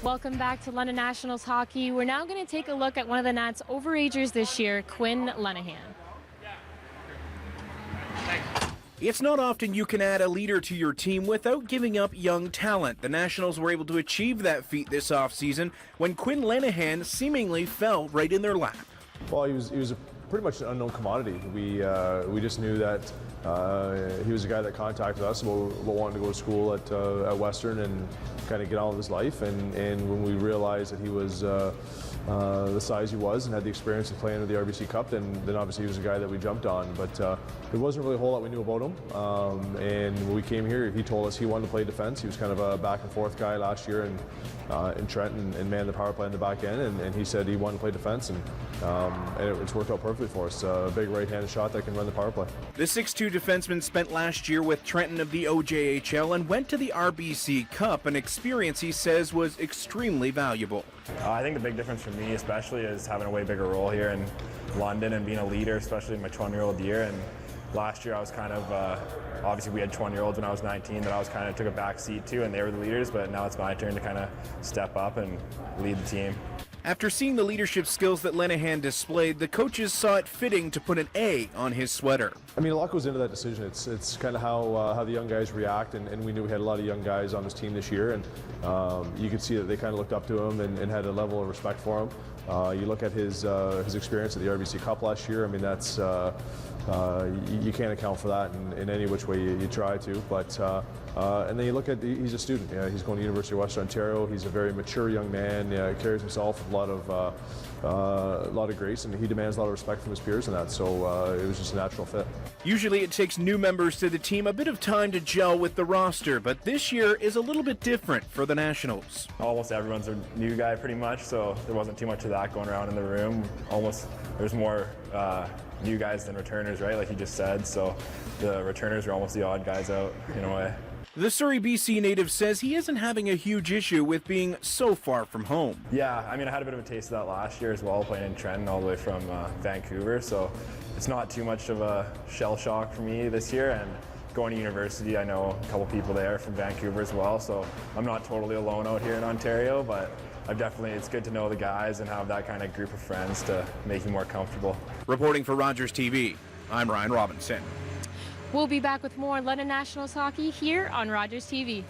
Welcome back to London Nationals hockey. We're now going to take a look at one of the Nats' overagers this year, Quinn Lenihan. It's not often you can add a leader to your team without giving up young talent. The Nationals were able to achieve that feat this offseason when Quinn Lenihan seemingly fell right in their lap. Well, he was pretty much an unknown commodity. We just knew that he was a guy that contacted us about wanting to go to school at Western and kind of get on with his life. And when we realized that he was the size he was and had the experience of playing in the RBC Cup, then obviously he was a guy that we jumped on. But there wasn't really a whole lot we knew about him. And when we came here, he told us he wanted to play defense. He was kind of a back and forth guy last year in Trenton and man the power play on the back end. And he said he wanted to play defense, and it's worked out perfectly for us. A big right-handed shot that can run the power play. The 6'2" defenseman spent last year with Trenton of the OJHL and went to the RBC Cup, an experience he says was extremely valuable. I think the big difference for me especially is having a way bigger role here in London and being a leader, especially in my 20-year-old year. And last year I was kind of, obviously we had 20-year-olds when I was 19 that I was kind of took a back seat to, and they were the leaders, but now it's my turn to kind of step up and lead the team. After seeing the leadership skills that Lenihan displayed, the coaches saw it fitting to put an A on his sweater. I mean, a lot goes into that decision. It's kind of how the young guys react, and we knew we had a lot of young guys on this team this year, and you could see that they kind of looked up to him and had a level of respect for him. You look at his experience at the RBC Cup last year. I mean, that's you can't account for that in any which way you try to. But and then you look at he's a student. Yeah, he's going to the University of Western Ontario. He's a very mature young man. Carries himself with a lot of grace, and he demands a lot of respect from his peers in that. So it was just a natural fit. Usually it takes new members to the team a bit of time to gel with the roster, but this year is a little bit different for the Nationals. Almost everyone's a new guy pretty much, so there wasn't too much of that going around in the room. There's more new guys than returners, right, like you just said, so the returners are almost the odd guys out in a way. The Surrey, BC native says he isn't having a huge issue with being so far from home. Yeah, I mean, I had a bit of a taste of that last year as well, playing in Trenton all the way from Vancouver, so it's not too much of a shell shock for me this year. And going to university, I know a couple people there from Vancouver as well, so I'm not totally alone out here in Ontario, but it's good to know the guys and have that kind of group of friends to make you more comfortable. Reporting for Rogers TV, I'm Ryan Robinson. We'll be back with more London Nationals hockey here on Rogers TV.